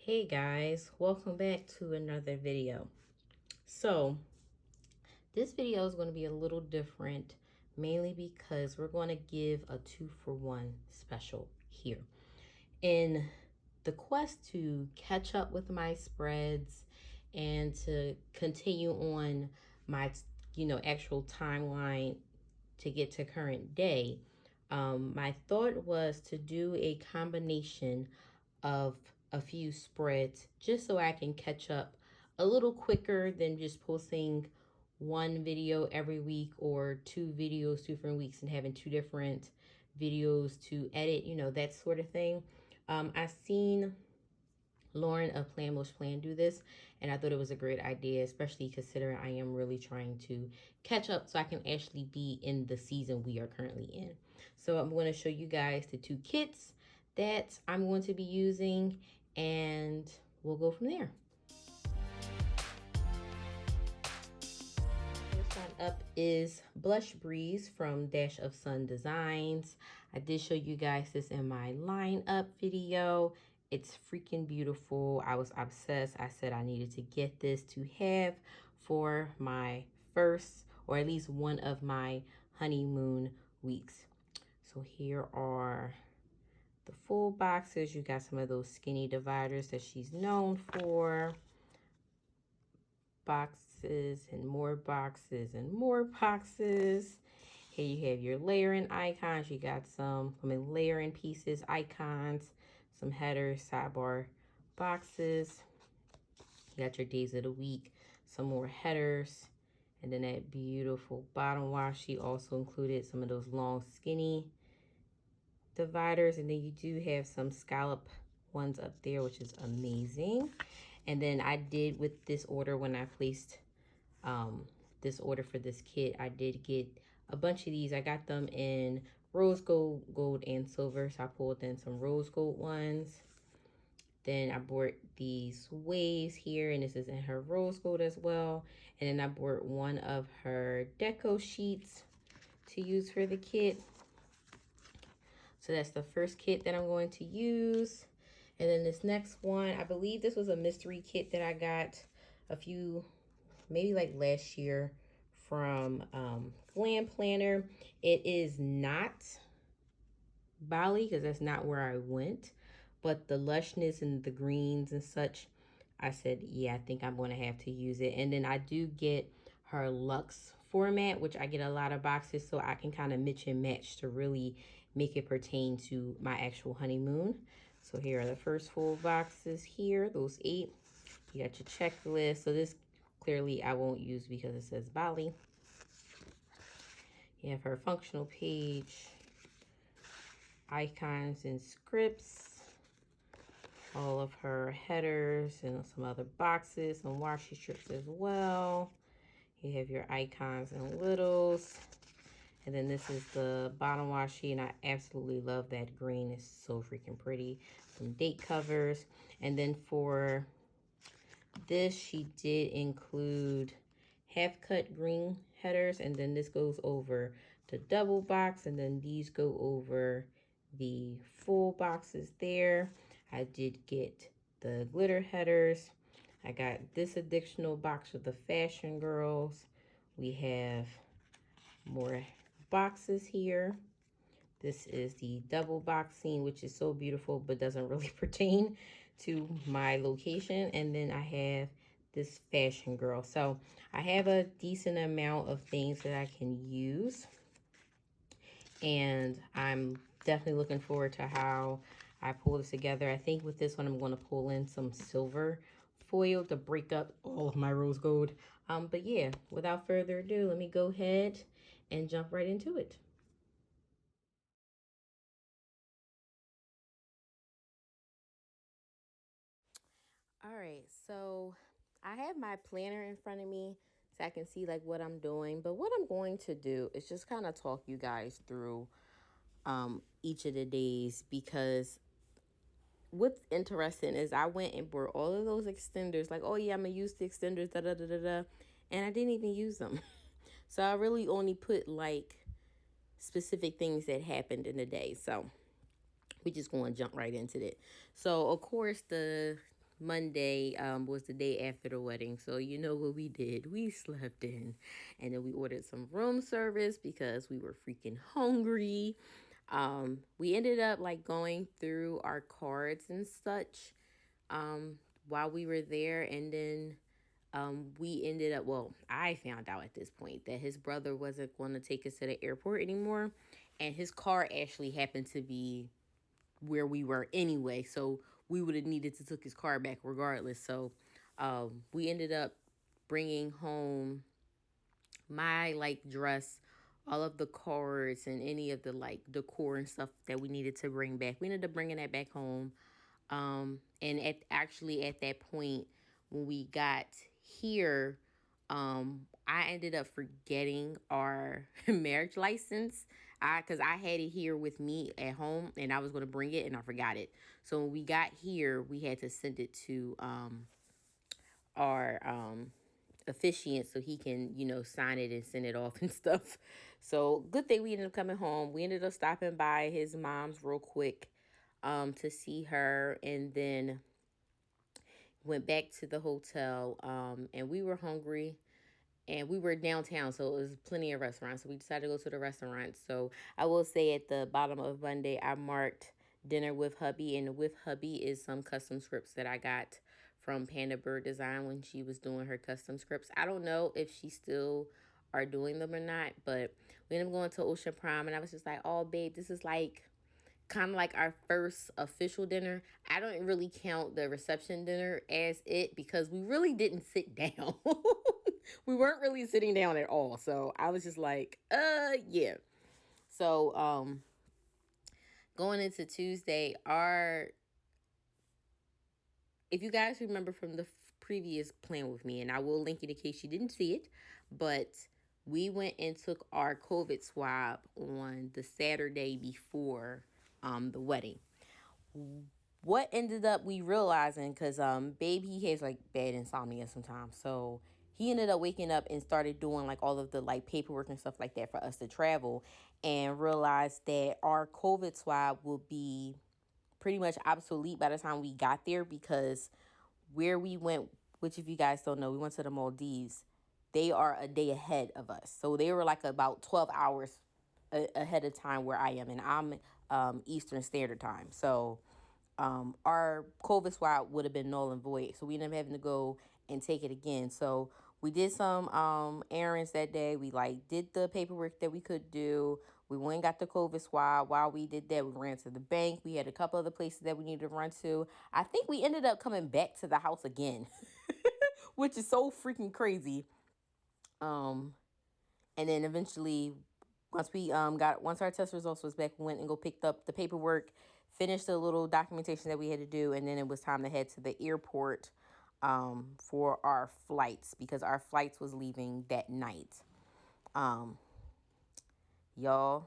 Hey guys, welcome back to another video. So this video is going to be a little different, mainly because we're going to give a 2-for-1 special here. In the quest to catch up with my spreads and to continue on my actual timeline to get to current day, my thought was to do a combination of a few spreads just so I can catch up a little quicker than just posting one video every week or two videos 2 different weeks and having two different videos to edit, that sort of thing. I've seen Lauren of Plan do this, and I thought it was a great idea, especially considering I am really trying to catch up so I can actually be in the season we are currently in. So I'm going to show you guys the two kits that I'm going to be using, and we'll go from there. First one up is Blush Breeze from Dash of Sun Designs. I did show you guys this in my lineup video. It's freaking beautiful. I was obsessed. I said I needed to get this to have for my first, or at least one of my honeymoon weeks. So here are the full boxes. You got some of those skinny dividers that she's known for. Boxes and more boxes and more boxes. Here you have your layering icons. You got some, layering pieces, icons, some headers, sidebar boxes. You got your days of the week, some more headers, and then that beautiful bottom washi also included some of those long skinny dividers, and then you do have some scallop ones up there, which is amazing. And then I did, with this order, when I placed this order for this kit, I did get a bunch of these. I got them in rose gold, gold, and silver, so I pulled in some rose gold ones. Then I bought these waves here, and this is in her rose gold as well. And then I bought one of her deco sheets to use for the kit. So that's the first kit that I'm going to use. And then this next one, I believe this was a mystery kit that I got a few, maybe like last year, from Glam Planner. It is not Bali because that's not where I went. But the lushness and the greens and such, I said, yeah, I think I'm going to have to use it. And then I do get her Luxe format, which I get a lot of boxes, so I can kind of mix and match to really make it pertain to my actual honeymoon. So here are the first full boxes here, those 8. You got your checklist. So this clearly I won't use because it says Bali. You have her functional page, icons and scripts, all of her headers and some other boxes, some washi strips as well. You have your icons and littles. And then this is the bottom washi, and I absolutely love that green. It's so freaking pretty. Some date covers. And then for this, she did include half-cut green headers, and then this goes over the double box, and then these go over the full boxes there. I did get the glitter headers. I got this additional box with the fashion girls. We have more boxes here. This is the double boxing, which is so beautiful but doesn't really pertain to my location. And then I have this fashion girl. So I have a decent amount of things that I can use, and I'm definitely looking forward to how I pull this together. I think with this one I'm going to pull in some silver foil to break up all of my rose gold. But yeah, without further ado, let me go ahead and jump right into it. All right, so I have my planner in front of me so I can see like what I'm doing. But what I'm going to do is just kind of talk you guys through each of the days, because what's interesting is I went and bought all of those extenders, like, oh yeah, I'm gonna use the extenders, da da da da da, and I didn't even use them. So I really only put like specific things that happened in the day. So we just going to jump right into it. So of course the Monday was the day after the wedding. So you know what we did? We slept in. And then we ordered some room service because we were freaking hungry. We ended up like going through our cards and such while we were there. And then we ended up, well, I found out at this point that his brother wasn't going to take us to the airport anymore. And his car actually happened to be where we were anyway. So we would have needed to took his car back regardless. So we ended up bringing home my like dress, all of the cards and any of the like decor and stuff that we needed to bring back. We ended up bringing that back home. And at that point when we got here, I ended up forgetting our marriage license. Cause I had it here with me at home and I was gonna bring it and I forgot it. So when we got here, we had to send it to our officiant so he can, sign it and send it off and stuff. So good thing we ended up coming home. We ended up stopping by his mom's real quick to see her, and then went back to the hotel. And we were hungry and we were downtown, so it was plenty of restaurants. So we decided to go to the restaurant. So I will say at the bottom of Monday, I marked dinner with hubby, and with hubby is some custom scripts that I got from Pandabird Design when she was doing her custom scripts. I don't know if she still are doing them or not, but we ended up going to Ocean Prime, and I was just like, oh, babe, this is like kind of like our first official dinner. I don't really count the reception dinner as it because we really didn't sit down. We weren't really sitting down at all. So I was just like, yeah. So going into Tuesday, if you guys remember from the previous Plan With Me, and I will link it in case you didn't see it, but we went and took our COVID swab on the Saturday before the wedding. What ended up we realizing, because babe, he has like bad insomnia sometimes, so he ended up waking up and started doing like all of the like paperwork and stuff like that for us to travel, and realized that our COVID swab will be pretty much obsolete by the time we got there, because where we went, which if you guys don't know, we went to the Maldives. They are a day ahead of us, so they were like about 12 hours ahead of time where I am, and I'm Eastern Standard Time. So our COVID swab would have been null and void. So we ended up having to go and take it again. So we did some errands that day. We like did the paperwork that we could do. We went and got the COVID swab. While we did that, we ran to the bank. We had a couple other places that we needed to run to. I think we ended up coming back to the house again, which is so freaking crazy. And then eventually, once our test results was back, we went and go picked up the paperwork, finished the little documentation that we had to do, and then it was time to head to the airport for our flights, because our flights was leaving that night. Y'all,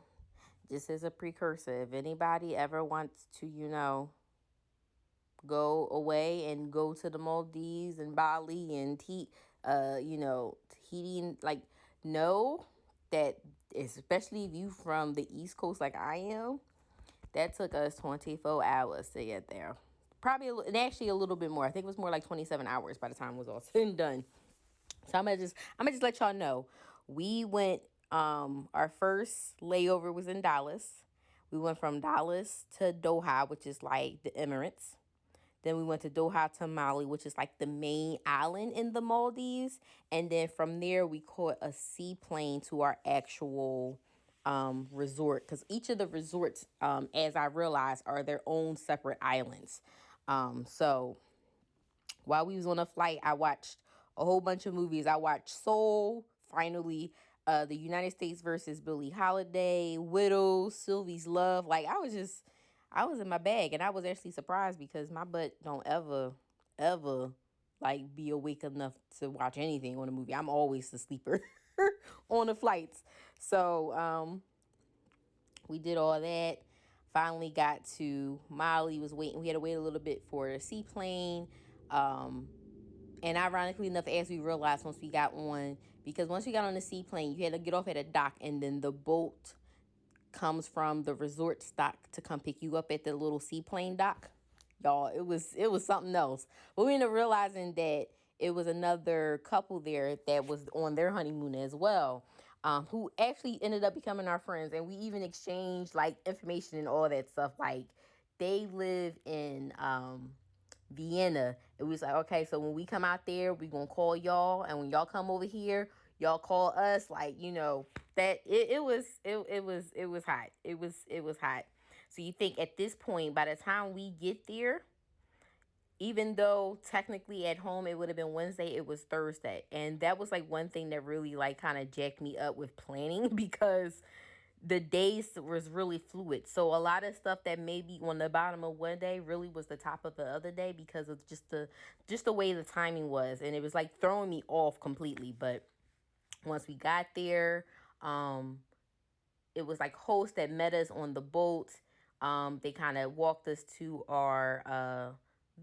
just as a precursor, if anybody ever wants to, go away and go to the Maldives and Bali and Tahiti, and like, know that, especially if you from the East Coast like I am, that took us 24 hours to get there. Probably, and actually a little bit more. I think it was more like 27 hours by the time it was all said and done. So I'm gonna just let y'all know. We went, our first layover was in Dallas. We went from Dallas to Doha, which is like the Emirates. Then we went to Doha to Mali, which is like the main island in the Maldives. And then from there, we caught a seaplane to our actual resort. Because each of the resorts, as I realized, are their own separate islands. So while we was on a flight, I watched a whole bunch of movies. I watched Soul, finally, the United States versus Billie Holiday, Widow, Sylvie's Love. Like, I was in my bag, and I was actually surprised because my butt don't ever like be awake enough to watch anything on a movie. I'm always the sleeper on the flights. So we did all that. Finally got to Mali. Was waiting. We had to wait a little bit for a seaplane. And ironically enough, as we realized once we got on, because once we got on the seaplane, you had to get off at a dock, and then the boat comes from the resort dock to come pick you up at the little seaplane dock. y'all. It was something else. But we ended up realizing that it was another couple there that was on their honeymoon as well, who actually ended up becoming our friends, and we even exchanged like information and all that stuff. Like they live in Vienna, and we was like, okay, so when we come out there, we gonna call y'all, and when y'all come over here, y'all call us. Like, that it was hot. It was hot. So you think at this point, by the time we get there, even though technically at home it would have been Wednesday, it was Thursday. And that was like one thing that really like kind of jacked me up with planning because the days was really fluid. So a lot of stuff that may be on the bottom of one day really was the top of the other day because of just the way the timing was. And it was like throwing me off completely. But once we got there, it was like hosts that met us on the boat. They kind of walked us to our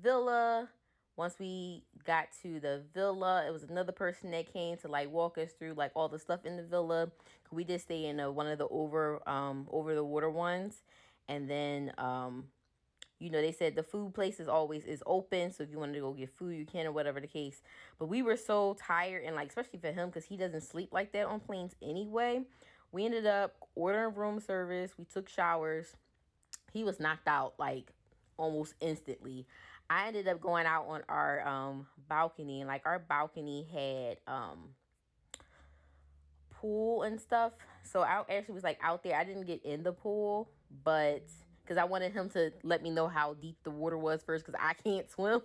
villa. Once we got to the villa, it was another person that came to like walk us through like all the stuff in the villa. We did stay in one of the over the water ones, and then they said the food place is open, so if you wanted to go get food, you can, or whatever the case. But we were so tired, and like especially for him, because he doesn't sleep like that on planes anyway. We ended up ordering room service. We took showers. He was knocked out like almost instantly. I ended up going out on our balcony, and like our balcony had pool and stuff. So I actually was like out there. I didn't get in the pool, but because I wanted him to let me know how deep the water was first, because I can't swim.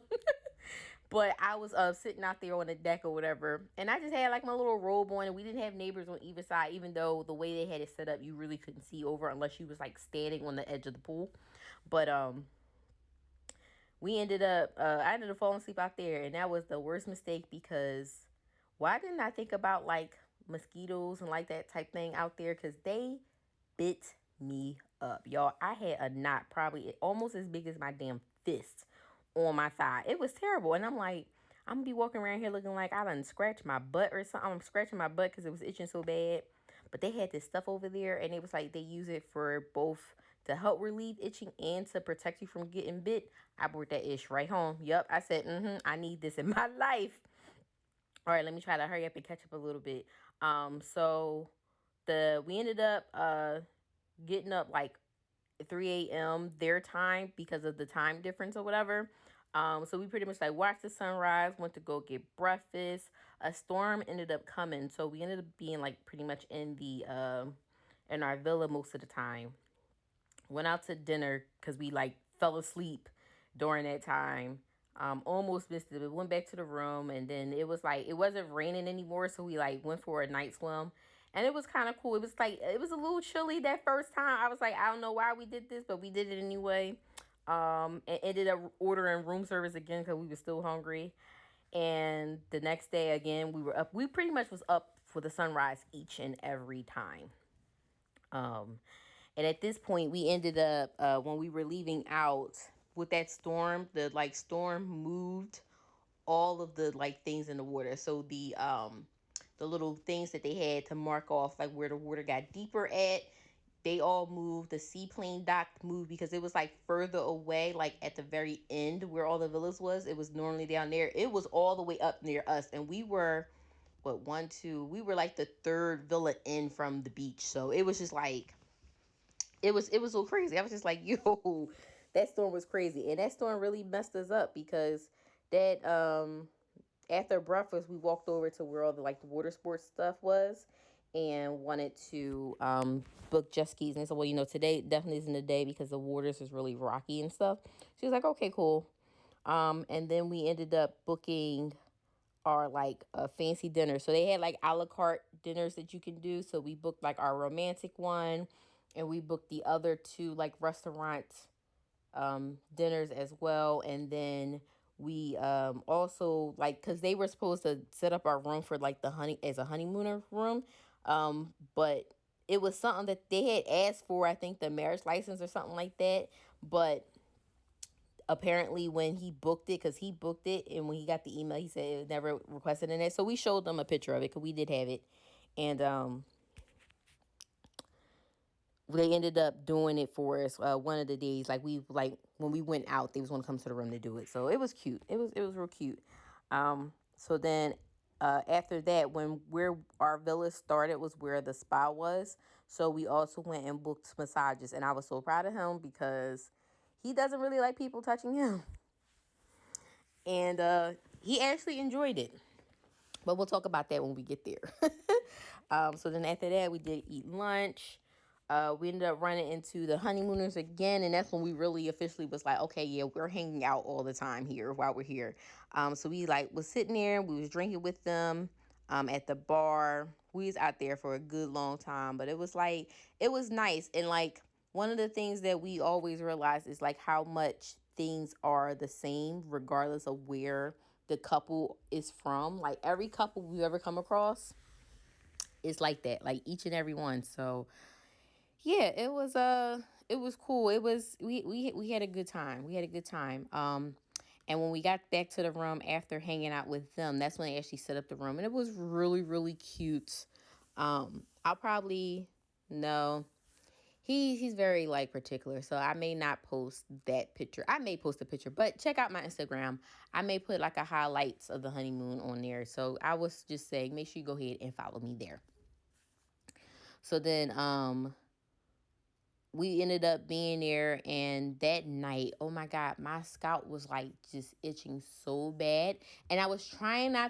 But I was sitting out there on the deck or whatever, and I just had like my little robe on, and we didn't have neighbors on either side, even though the way they had it set up, you really couldn't see over unless you was like standing on the edge of the pool. But I ended up falling asleep out there, and that was the worst mistake because why didn't I think about like mosquitoes and like that type thing out there? Because they bit me up, y'all. I had a knot probably almost as big as my damn fist on my thigh. It was terrible. And I'm like, I'm gonna be walking around here looking like I done scratched my butt or something. I'm scratching my butt because it was itching so bad. But they had this stuff over there, and it was like they use it for both to help relieve itching and to protect you from getting bit. I brought that ish right home. Yup, I said, I need this in my life. All right, let me try to hurry up and catch up a little bit. So we ended up getting up like 3 a.m. their time because of the time difference or whatever. So we pretty much like watched the sunrise, went to go get breakfast. A storm ended up coming, so we ended up being like pretty much in our villa most of the time. Went out to dinner because we like fell asleep during that time. Almost missed it, but went back to the room, and then it was like it wasn't raining anymore, so we like went for a night swim, and it was kind of cool. It was a little chilly that first time. I was like, I don't know why we did this, but we did it anyway. And ended up ordering room service again because we were still hungry. And the next day again, we were up. We pretty much was up for the sunrise each and every time. Um, and at this point, we ended up when we were leaving out with that storm. The like storm moved all of the like things in the water. So the little things that they had to mark off like where the water got deeper at, they all moved. The seaplane dock moved because it was like further away, like at the very end where all the villas was. It was normally down there. It was all the way up near us, and we were one, two. We were like the third villa in from the beach, so it was just like it was so crazy. I was just like, yo, that storm was crazy, and that storm really messed us up because that after breakfast we walked over to where all the like the water sports stuff was, and wanted to book jet skis. And so, well, today definitely isn't the day because the waters is really rocky and stuff. She was like, okay, cool. And then we ended up booking our like a fancy dinner. So they had like a la carte dinners that you can do. So we booked like our romantic one, and we booked the other two like restaurant dinners as well. And then we also like because they were supposed to set up our room for like as a honeymooner room, but it was something that they had asked for, I think the marriage license or something like that. But apparently when he booked it, because he booked it, and when he got the email, he said it was never requested in it. So we showed them a picture of it because we did have it. And they ended up doing it for us one of the days. Like when we went out, they was gonna come to the room to do it. So it was cute. It was real cute. So then after that, when where our villa started was where the spa was. So we also went and booked massages, and I was so proud of him because he doesn't really like people touching him, and he actually enjoyed it. But we'll talk about that when we get there. So then after that, we did eat lunch. We ended up running into the honeymooners again, and that's when we really officially was like, okay, yeah, we're hanging out all the time here while we're here. So we like was sitting there, we was drinking with them at the bar. We was out there for a good long time, but it was like it was nice. And like one of the things that we always realize is like how much things are the same regardless of where the couple is from. Like every couple we've ever come across is like that, like each and every one. So yeah, it was cool. It was we had a good time. We had a good time. And when we got back to the room after hanging out with them, that's when they actually set up the room, and it was really really cute. I'll probably no. He's very like particular, so I may not post that picture. I may post a picture, but check out my Instagram. I may put like a highlights of the honeymoon on there. So I was just saying, make sure you go ahead and follow me there. So then we ended up being there, and that night, oh my god, my scalp was like just itching so bad, and I was trying to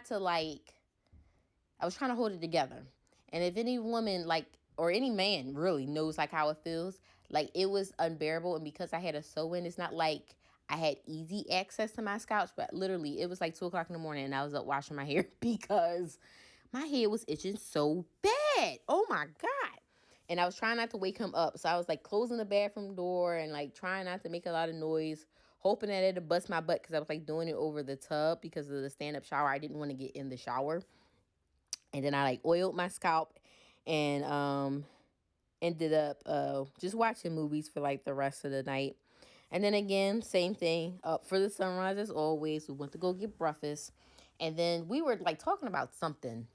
hold it together. And if any woman like or any man really knows like how it feels, like it was unbearable. And because I had a sew in, it's not like I had easy access to my scalp, but literally it was like 2 o'clock in the morning and I was up washing my hair because my head was itching so bad. Oh my God. And I was trying not to wake him up. So I was like closing the bathroom door and like trying not to make a lot of noise, hoping that it'd bust my butt because I was like doing it over the tub because of the stand-up shower. I didn't want to get in the shower. And then I like oiled my scalp and ended up just watching movies for like the rest of the night. And then again, same thing. Up for the sunrise as always. We went to go get breakfast. And then we were like talking about something.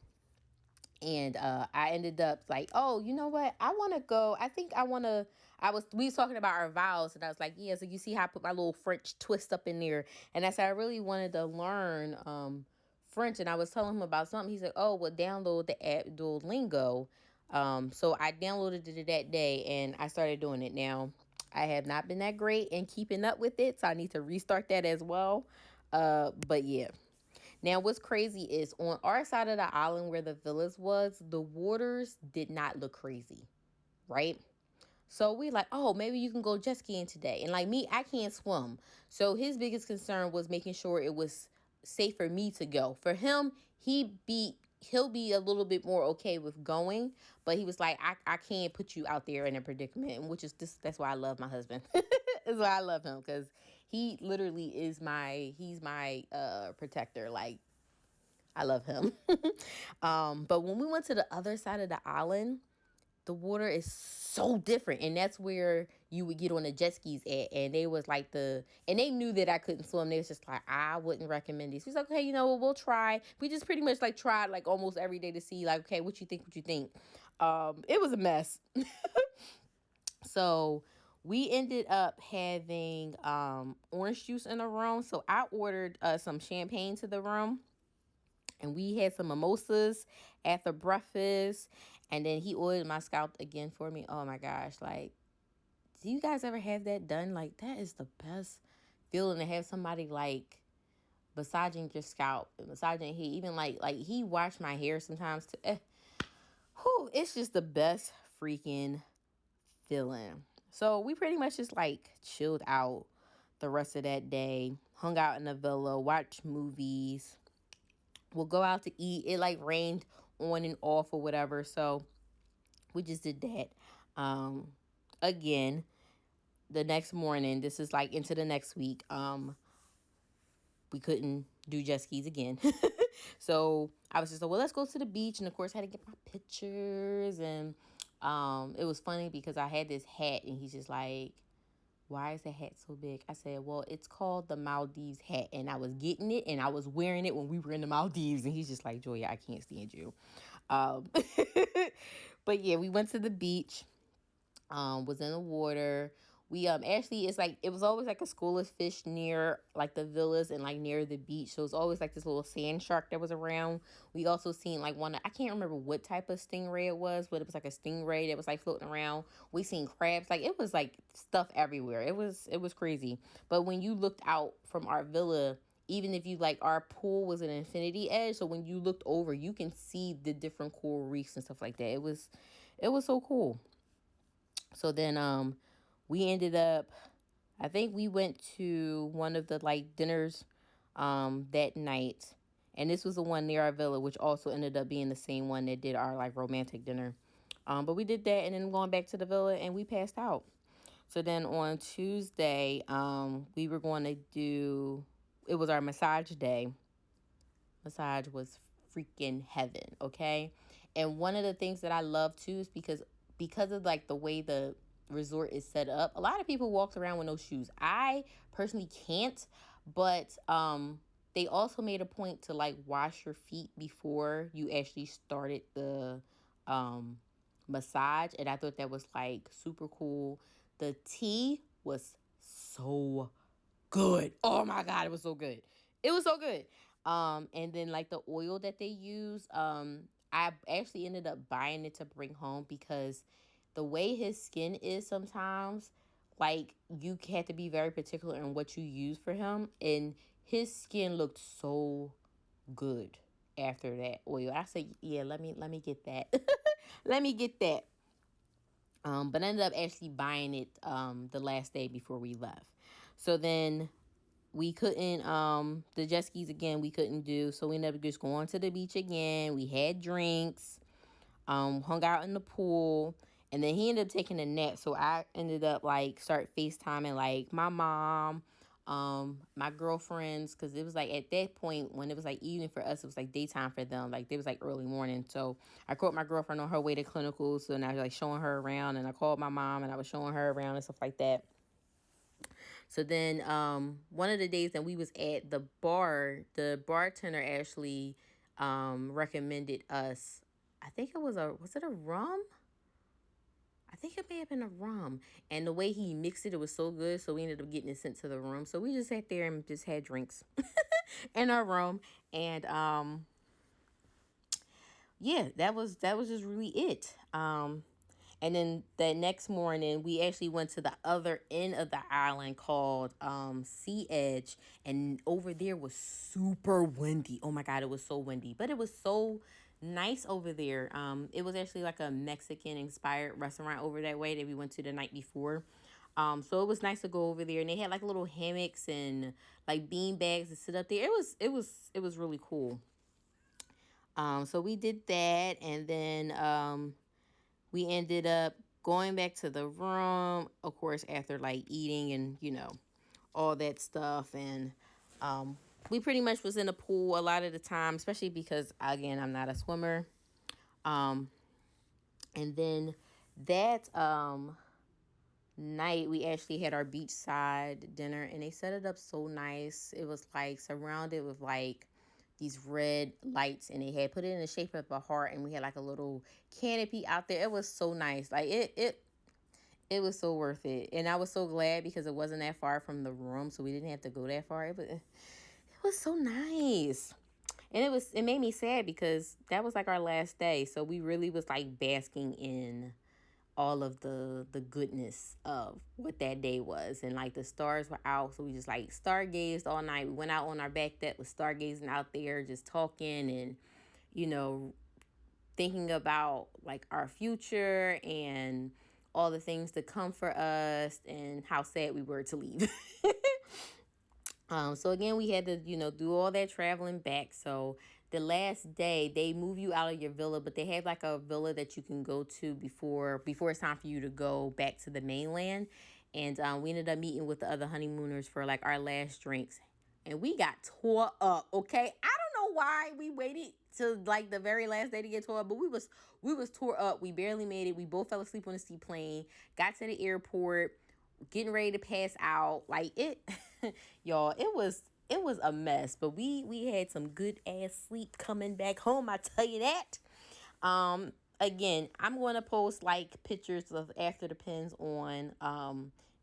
And I ended up like, oh, you know what? I want to go. I think I want to. We was talking about our vows, and I was like, yeah. So you see how I put my little French twist up in there, and I said I really wanted to learn French, and I was telling him about something. He said, oh, well, download the app Duolingo. So I downloaded it that day, and I started doing it. Now I have not been that great in keeping up with it, so I need to restart that as well. But yeah. Now, what's crazy is on our side of the island where the villas was, the waters did not look crazy, right? So we like, oh, maybe you can go jet skiing today. And like me, I can't swim. So his biggest concern was making sure it was safe for me to go. For him, he'll be a little bit more okay with going, but he was like, I can't put you out there in a predicament, which is this that's why I love my husband. That's why I love him, because he literally he's my protector. Like I love him. But when we went to the other side of the island, the water is so different, and that's where you would get on the jet skis at. And they was like and they knew that I couldn't swim. They was just like, I wouldn't recommend these. He's like, okay, you know what, we'll try. We just pretty much like tried like almost every day to see like, okay, what you think. It was a mess. So we ended up having orange juice in the room. So I ordered some champagne to the room, and we had some mimosas after breakfast. And then he ordered my scalp again for me. Oh my gosh. Like, do you guys ever have that done? Like, that is the best feeling to have somebody like massaging your scalp, massaging hair. Even like he washed my hair sometimes too. It's just the best freaking feeling. So we pretty much just like chilled out the rest of that day, hung out in the villa, watched movies. We'll go out to eat. It like rained on and off or whatever. So we just did that. Again, the next morning, this is like into the next week. We couldn't do jet skis again. So I was just like, well, let's go to the beach. And of course I had to get my pictures. And it was funny because I had this hat and he's just like, why is the hat so big? I said, well, it's called the Maldives hat. And I was getting it and I was wearing it when we were in the Maldives. And he's just like, Joia, I can't stand you. But yeah, we went to the beach. was in the water. We actually, it's like it was always like a school of fish near like the villas and like near the beach. So it's always like this little sand shark that was around. We also seen like I can't remember what type of stingray it was, but it was like a stingray that was like floating around. We seen crabs. Like it was like stuff everywhere. It was crazy. But when you looked out from our villa, even if you like, our pool was an infinity edge, so when you looked over you can see the different coral reefs and stuff like that. It was so cool. So then we ended up, I think we went to one of the like dinners that night. And this was the one near our villa, which also ended up being the same one that did our like romantic dinner. But we did that and then going back to the villa and we passed out. So then on Tuesday, we were going to do, it was our massage day. Massage was freaking heaven, okay? And one of the things that I love too is because of like the way the resort is set up, a lot of people walk around with no shoes. I personally can't, but they also made a point to like wash your feet before you actually started the um massage, and I thought that was like super cool. The tea was so good. Oh my god, it was so good. It was so good. And then like the oil that they use, I actually ended up buying it to bring home because the way his skin is sometimes, like you have to be very particular in what you use for him, and his skin looked so good after that oil. I said, yeah, let me get that. Let me get that. But I ended up actually buying it the last day before we left. So then we couldn't the jet skis again we couldn't do, so we ended up just going to the beach again. We had drinks, hung out in the pool, and then he ended up taking a nap, so I ended up like start FaceTiming like my mom, my girlfriends, because it was like at that point when it was like evening for us, it was like daytime for them, like it was like early morning. So I called my girlfriend on her way to clinical, so now I was like showing her around, and I called my mom and I was showing her around and stuff like that. So then one of the days that we was at the bar, the bartender actually recommended us, I think it was it a rum? I think it may have been a rum. And the way he mixed it, it was so good. So we ended up getting it sent to the room. So we just sat there and just had drinks in our room. And yeah, that was just really it. And then the next morning, we actually went to the other end of the island called Sea Edge. And over there was super windy. Oh my God, it was so windy. But it was so nice over there. It was actually like a Mexican inspired restaurant over that way that we went to the night before. So it was nice to go over there. And they had like little hammocks and like bean bags to sit up there. It was really cool. So we did that, and then we ended up going back to the room, of course, after like eating and, all that stuff. And we pretty much was in the pool a lot of the time, especially because, again, I'm not a swimmer. Um, and then that night, we actually had our beachside dinner, and they set it up so nice. It was like surrounded with like these red lights, and they had put it in the shape of a heart, and we had like a little canopy out there. It was so nice. Like it was so worth it. And I was so glad because it wasn't that far from the room, so we didn't have to go that far. It was so nice. And it made me sad because that was like our last day. So we really was like basking in all of the goodness of what that day was. And like the stars were out, so we just like stargazed all night. We went out on our back deck with stargazing out there, just talking and you know thinking about like our future and all the things to come for us and how sad we were to leave. So again, we had to, do all that traveling back. So the last day they move you out of your villa, but they have like a villa that you can go to before it's time for you to go back to the mainland. And we ended up meeting with the other honeymooners for like our last drinks, and we got tore up. Okay, I don't know why we waited till like the very last day to get tore up, but we was tore up. We barely made it. We both fell asleep on the seaplane. Got to the airport, getting ready to pass out. Like it, y'all. It was a mess, but we had some good ass sleep coming back home. I tell you that. again, I'm going to post like pictures of after the pins on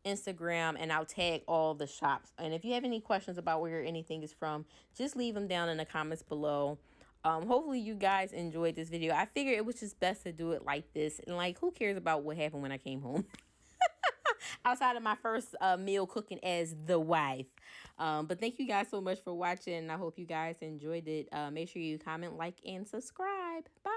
Instagram, and I'll tag all the shops. And if you have any questions about where anything is from, just leave them down in the comments below. Hopefully you guys enjoyed this video. I figured it was just best to do it like this, and like, who cares about what happened when I came home? Outside of my first meal cooking as the wife. But thank you guys so much for watching. I hope you guys enjoyed it. Make sure you comment, like, and subscribe. Bye.